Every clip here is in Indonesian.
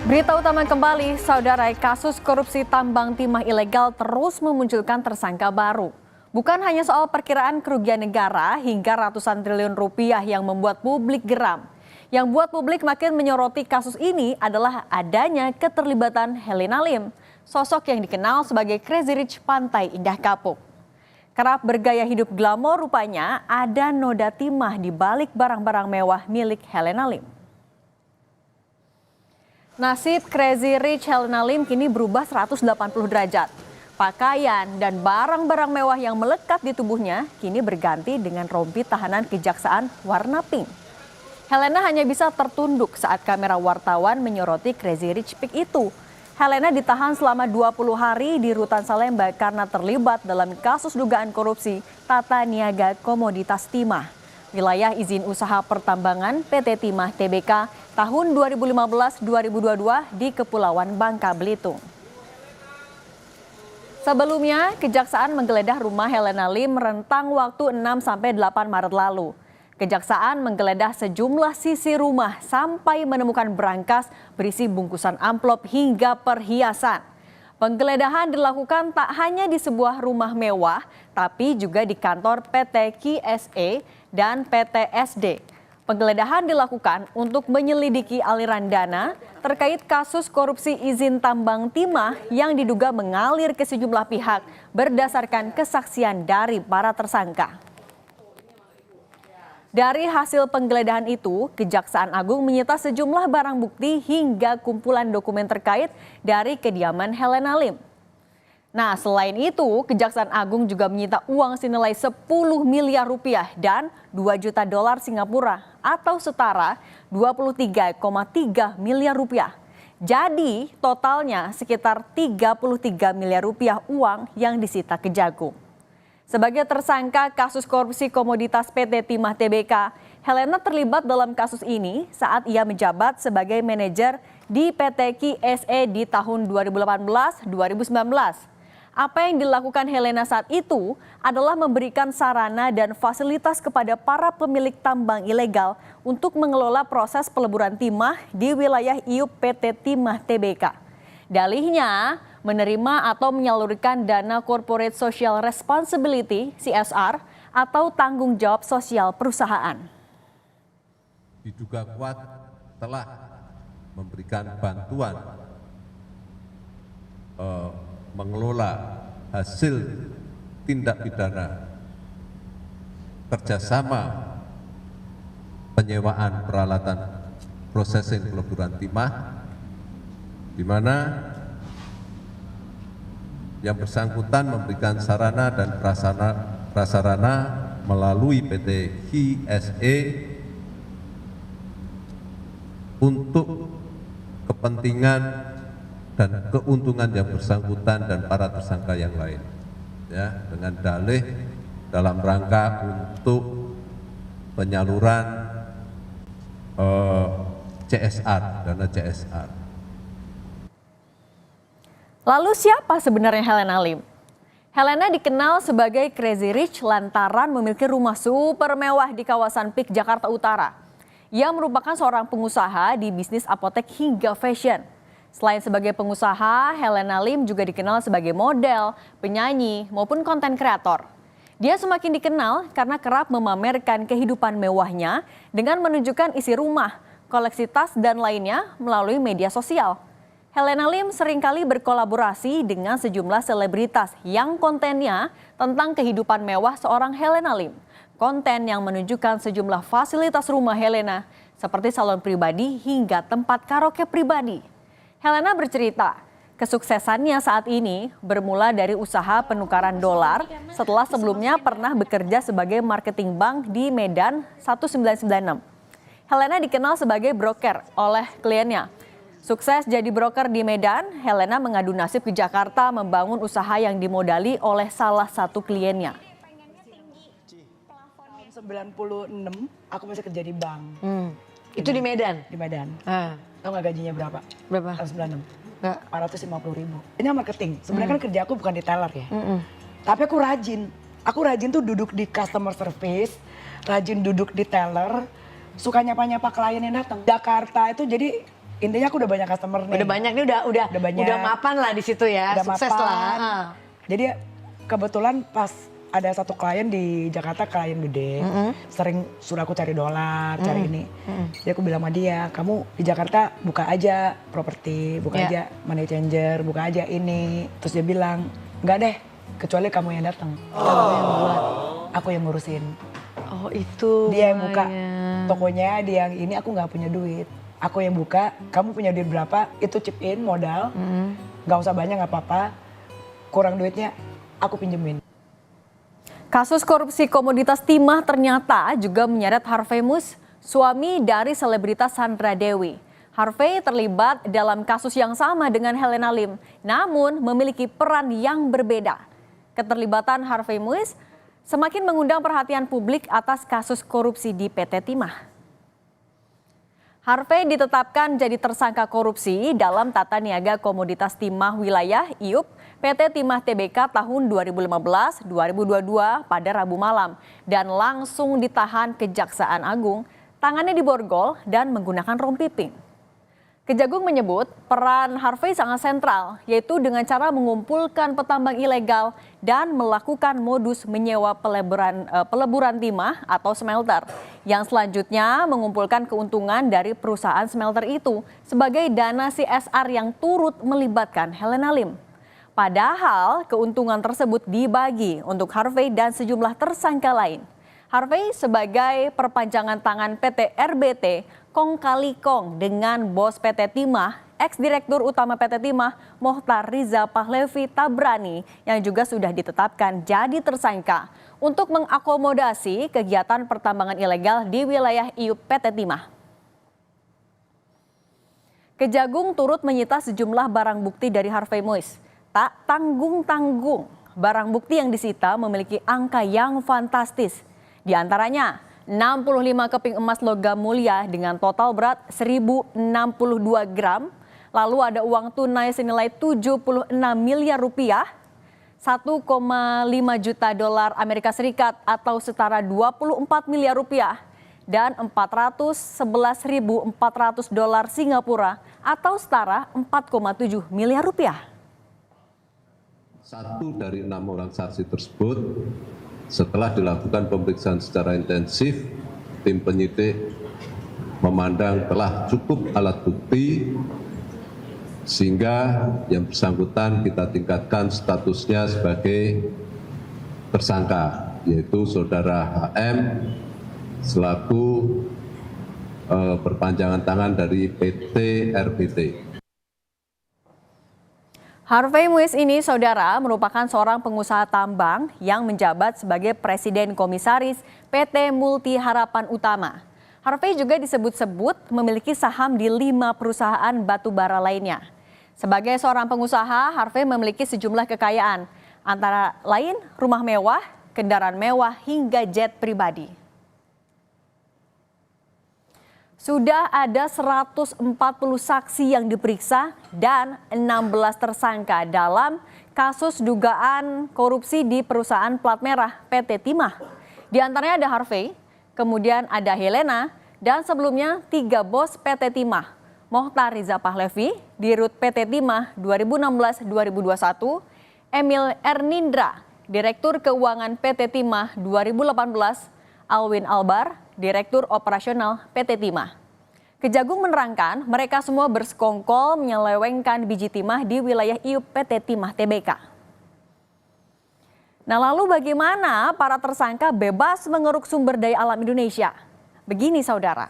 Berita utama kembali, saudara, kasus korupsi tambang timah ilegal terus memunculkan tersangka baru. Bukan hanya soal perkiraan kerugian negara hingga ratusan triliun rupiah yang membuat publik geram. Yang buat publik makin menyoroti kasus ini adalah adanya keterlibatan Helena Lim, sosok yang dikenal sebagai Crazy Rich Pantai Indah Kapuk. Kerap bergaya hidup glamor, rupanya ada noda timah di balik barang-barang mewah milik Helena Lim. Nasib Crazy Rich Helena Lim kini berubah 180 derajat. Pakaian dan barang-barang mewah yang melekat di tubuhnya kini berganti dengan rompi tahanan kejaksaan warna pink. Helena hanya bisa tertunduk saat kamera wartawan menyoroti Crazy Rich Pink itu. Helena ditahan selama 20 hari di Rutan Salemba karena terlibat dalam kasus dugaan korupsi tata niaga komoditas timah. Wilayah izin usaha pertambangan PT Timah Tbk tahun 2015-2022 di Kepulauan Bangka Belitung. Sebelumnya, Kejaksaan menggeledah rumah Helena Lim rentang waktu 6-8 Maret lalu. Kejaksaan menggeledah sejumlah sisi rumah sampai menemukan berangkas berisi bungkusan amplop hingga perhiasan. Penggeledahan dilakukan tak hanya di sebuah rumah mewah, tapi juga di kantor PT KSE dan PT SD. Penggeledahan dilakukan untuk menyelidiki aliran dana terkait kasus korupsi izin tambang timah yang diduga mengalir ke sejumlah pihak berdasarkan kesaksian dari para tersangka. Dari hasil penggeledahan itu, Kejaksaan Agung menyita sejumlah barang bukti hingga kumpulan dokumen terkait dari kediaman Helena Lim. Nah, selain itu, Kejaksaan Agung juga menyita uang senilai 10 miliar rupiah dan 2 juta dolar Singapura atau setara 23,3 miliar rupiah. Jadi, totalnya sekitar 33 miliar rupiah uang yang disita Kejagung. Sebagai tersangka kasus korupsi komoditas PT Timah Tbk, Helena terlibat dalam kasus ini saat ia menjabat sebagai manajer di PT KSE di tahun 2018-2019. Apa yang dilakukan Helena saat itu adalah memberikan sarana dan fasilitas kepada para pemilik tambang ilegal untuk mengelola proses peleburan timah di wilayah IUP PT Timah Tbk. Dalihnya, menerima atau menyalurkan dana Corporate Social Responsibility (CSR) atau tanggung jawab sosial perusahaan. Diduga kuat telah memberikan bantuan mengelola hasil tindak pidana kerjasama penyewaan peralatan processing peleburan timah, di mana yang bersangkutan memberikan sarana dan prasarana melalui PT KSE untuk kepentingan dan keuntungan yang bersangkutan dan para tersangka yang lain, ya, dengan dalih dalam rangka untuk penyaluran CSR, dana CSR. Lalu siapa sebenarnya Helena Lim? Helena dikenal sebagai Crazy Rich lantaran memiliki rumah super mewah di kawasan Pik, Jakarta Utara. Ia merupakan seorang pengusaha di bisnis apotek hingga fashion. Selain sebagai pengusaha, Helena Lim juga dikenal sebagai model, penyanyi, maupun konten kreator. Dia semakin dikenal karena kerap memamerkan kehidupan mewahnya dengan menunjukkan isi rumah, koleksi tas, dan lainnya melalui media sosial. Helena Lim seringkali berkolaborasi dengan sejumlah selebritas yang kontennya tentang kehidupan mewah seorang Helena Lim. Konten yang menunjukkan sejumlah fasilitas rumah Helena seperti salon pribadi hingga tempat karaoke pribadi. Helena bercerita, kesuksesannya saat ini bermula dari usaha penukaran dolar setelah sebelumnya pernah bekerja sebagai marketing bank di Medan 1996. Helena dikenal sebagai broker oleh kliennya. Sukses jadi broker di Medan, Helena mengadu nasib ke Jakarta membangun usaha yang dimodali oleh salah satu kliennya. Tahun 96 aku masih kerja di bank. Itu di Medan? Di Medan. Tahu nggak gajinya berapa? Berapa? Tahun 96. Nggak. 450.000. Ini marketing. Sebenarnya kan kerja aku bukan di teller ya. Tapi aku rajin. Aku rajin tuh duduk di customer service, rajin duduk di teller, suka nyapa-nyapa klien yang datang. Jakarta itu jadi intinya aku udah banyak customer nih. Udah banyak nih, udah banyak. udah mapan lah di situ ya, Udah sukses mapan. lah. Jadi kebetulan pas ada satu klien di Jakarta, klien gede, sering suruh aku cari dolar, cari ini. Jadi aku bilang sama dia, kamu di Jakarta buka aja properti, buka aja money changer, buka aja ini. Terus dia bilang, enggak deh, kecuali kamu yang datang. Kamu yang buat, aku yang ngurusin. Oh itu. Dia yang buka tokonya, dia yang ini, aku nggak punya duit. Aku yang buka, kamu punya duit berapa, itu chip in modal, nggak usah banyak nggak apa-apa, kurang duitnya aku pinjemin. Kasus korupsi komoditas timah ternyata juga menyeret Harvey Muiz, suami dari selebritas Sandra Dewi. Harvey terlibat dalam kasus yang sama dengan Helena Lim, namun memiliki peran yang berbeda. Keterlibatan Harvey Muiz semakin mengundang perhatian publik atas kasus korupsi di PT Timah. Harvey ditetapkan jadi tersangka korupsi dalam Tata Niaga Komoditas Timah Wilayah IUP PT Timah Tbk tahun 2015-2022 pada Rabu malam dan langsung ditahan Kejaksaan Agung, tangannya diborgol dan menggunakan rompi pink. Kejagung menyebut peran Harvey sangat sentral, yaitu dengan cara mengumpulkan petambang ilegal dan melakukan modus menyewa peleburan timah atau smelter, yang selanjutnya mengumpulkan keuntungan dari perusahaan smelter itu sebagai dana CSR yang turut melibatkan Helena Lim. Padahal keuntungan tersebut dibagi untuk Harvey dan sejumlah tersangka lain. Harvey sebagai perpanjangan tangan PT RBT kong kali kong dengan bos PT Timah, ex-direktur utama PT Timah, Mohtar Riza Pahlevi Tabrani yang juga sudah ditetapkan jadi tersangka untuk mengakomodasi kegiatan pertambangan ilegal di wilayah IUP PT Timah. Kejagung turut menyita sejumlah barang bukti dari Harvey Muiz. Tak tanggung-tanggung, barang bukti yang disita memiliki angka yang fantastis. Di antaranya 65 keping emas logam mulia dengan total berat 1062 gram. Lalu ada uang tunai senilai 76 miliar rupiah, 1,5 juta dolar Amerika Serikat atau setara 24 miliar rupiah, dan 411.400 dolar Singapura atau setara 4,7 miliar rupiah. 1 dari 6 orang saksi tersebut setelah dilakukan pemeriksaan secara intensif, tim penyidik memandang telah cukup alat bukti sehingga yang bersangkutan kita tingkatkan statusnya sebagai tersangka, yaitu saudara HM selaku perpanjangan tangan dari PT RBT. Harvey Muiz ini, saudara, merupakan seorang pengusaha tambang yang menjabat sebagai Presiden Komisaris PT Multi Harapan Utama. Harvey juga disebut-sebut memiliki saham di 5 perusahaan batubara lainnya. Sebagai seorang pengusaha, Harvey memiliki sejumlah kekayaan, antara lain rumah mewah, kendaraan mewah, hingga jet pribadi. Sudah ada 140 saksi yang diperiksa dan 16 tersangka dalam kasus dugaan korupsi di perusahaan plat merah PT Timah. Di antaranya ada Harvey, kemudian ada Helena, dan sebelumnya 3 bos PT Timah. Mohtar Riza Pahlevi, Dirut PT Timah 2016-2021, Emil Ernindra, Direktur Keuangan PT Timah 2018, Alwin Albar, Direktur Operasional PT Timah. Kejagung menerangkan mereka semua bersekongkol menyelewengkan biji timah di wilayah IUP PT Timah Tbk. Nah, lalu bagaimana para tersangka bebas mengeruk sumber daya alam Indonesia? Begini saudara,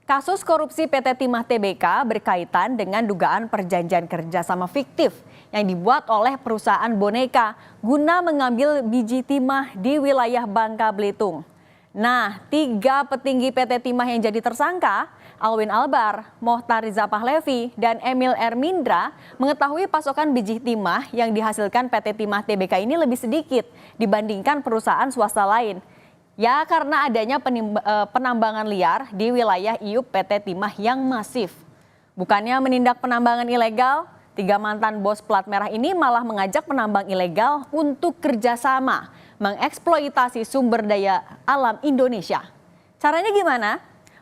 kasus korupsi PT Timah Tbk berkaitan dengan dugaan perjanjian kerjasama fiktif yang dibuat oleh perusahaan boneka guna mengambil biji timah di wilayah Bangka Belitung. Nah, 3 petinggi PT Timah yang jadi tersangka, Alwin Albar, Mohtar Riza Pahlevi, dan Emil Ernindra mengetahui pasokan biji timah yang dihasilkan PT Timah Tbk ini lebih sedikit dibandingkan perusahaan swasta lain. Ya, karena adanya penambangan liar di wilayah IUP PT Timah yang masif. Bukannya menindak penambangan ilegal, 3 mantan bos plat merah ini malah mengajak penambang ilegal untuk kerjasama mengeksploitasi sumber daya alam Indonesia. Caranya gimana?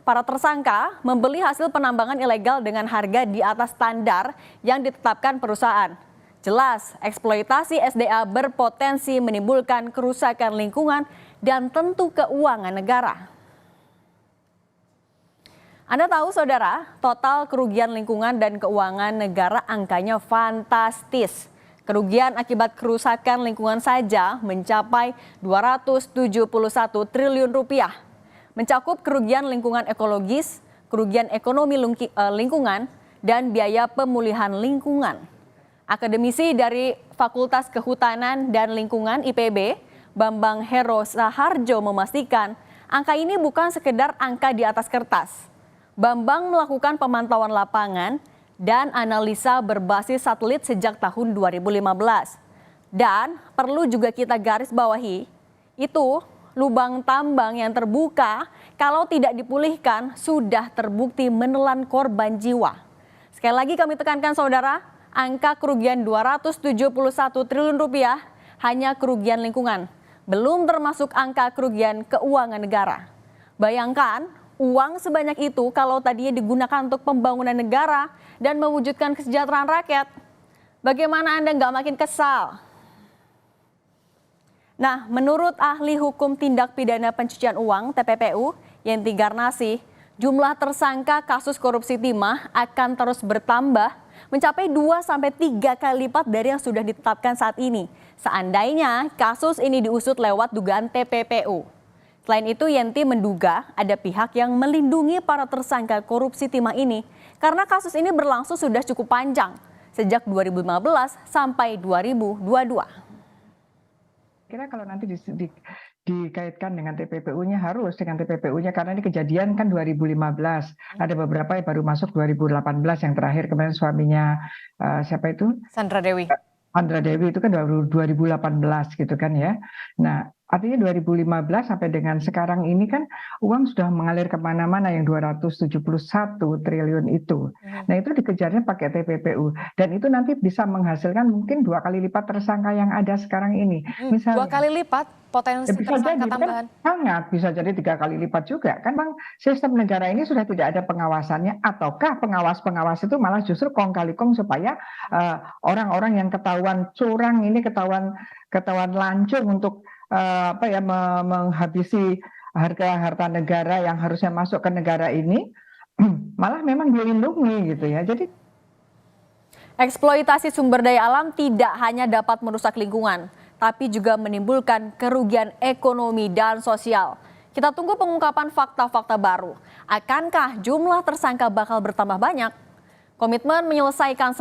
para tersangka membeli hasil penambangan ilegal dengan harga di atas standar yang ditetapkan perusahaan. Jelas, eksploitasi SDA berpotensi menimbulkan kerusakan lingkungan dan tentu keuangan negara. Anda tahu saudara, total kerugian lingkungan dan keuangan negara angkanya fantastis. Kerugian akibat kerusakan lingkungan saja mencapai 271 triliun rupiah. Mencakup kerugian lingkungan ekologis, kerugian ekonomi lingkungan, dan biaya pemulihan lingkungan. Akademisi dari Fakultas Kehutanan dan Lingkungan IPB, Bambang Hero Saharjo memastikan angka ini bukan sekedar angka di atas kertas. Bambang melakukan pemantauan lapangan dan analisa berbasis satelit sejak tahun 2015. Dan perlu juga kita garis bawahi, itu lubang tambang yang terbuka kalau tidak dipulihkan sudah terbukti menelan korban jiwa. Sekali lagi kami tekankan saudara, angka kerugian 271 triliun rupiah hanya kerugian lingkungan, belum termasuk angka kerugian keuangan negara. Bayangkan uang sebanyak itu kalau tadinya digunakan untuk pembangunan negara dan mewujudkan kesejahteraan rakyat. Bagaimana Anda nggak makin kesal? Nah, menurut ahli hukum tindak pidana pencucian uang TPPU, Yenti Garnasih, jumlah tersangka kasus korupsi timah akan terus bertambah mencapai 2-3 kali lipat dari yang sudah ditetapkan saat ini. Seandainya kasus ini diusut lewat dugaan TPPU. Selain itu, Yenti menduga ada pihak yang melindungi para tersangka korupsi timah ini karena kasus ini berlangsung sudah cukup panjang, sejak 2015 sampai 2022. Kira kalau nanti dikaitkan dengan TPPU-nya harus dengan TPPU-nya karena ini kejadian kan 2015. Ada beberapa yang baru masuk 2018 yang terakhir kemarin suaminya siapa itu? Sandra Dewi. Sandra Dewi itu kan 2018 gitu kan ya. Nah, artinya 2015 sampai dengan sekarang ini kan uang sudah mengalir kemana-mana yang 271 triliun itu. Nah itu dikejarnya pakai TPPU. Dan itu nanti bisa menghasilkan mungkin 2 kali lipat tersangka yang ada sekarang ini. Misalnya, 2 kali lipat potensi bisa tersangka jadi, tambahan. kan sangat bisa jadi 3 kali lipat juga. Kan bang, sistem negara ini sudah tidak ada pengawasannya. Ataukah pengawas-pengawas itu malah justru kong kali kong supaya orang-orang yang ketahuan curang ini ketahuan lancung untuk menghabisi harta negara yang harusnya masuk ke negara ini malah memang dilindungi gitu ya. Jadi eksploitasi sumber daya alam tidak hanya dapat merusak lingkungan, tapi juga menimbulkan kerugian ekonomi dan sosial. Kita tunggu pengungkapan fakta-fakta baru. Akankah jumlah tersangka bakal bertambah banyak? Komitmen menyelesaikan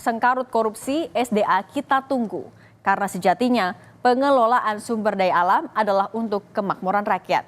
sengkarut korupsi SDA kita tunggu. Karena sejatinya pengelolaan sumber daya alam adalah untuk kemakmuran rakyat.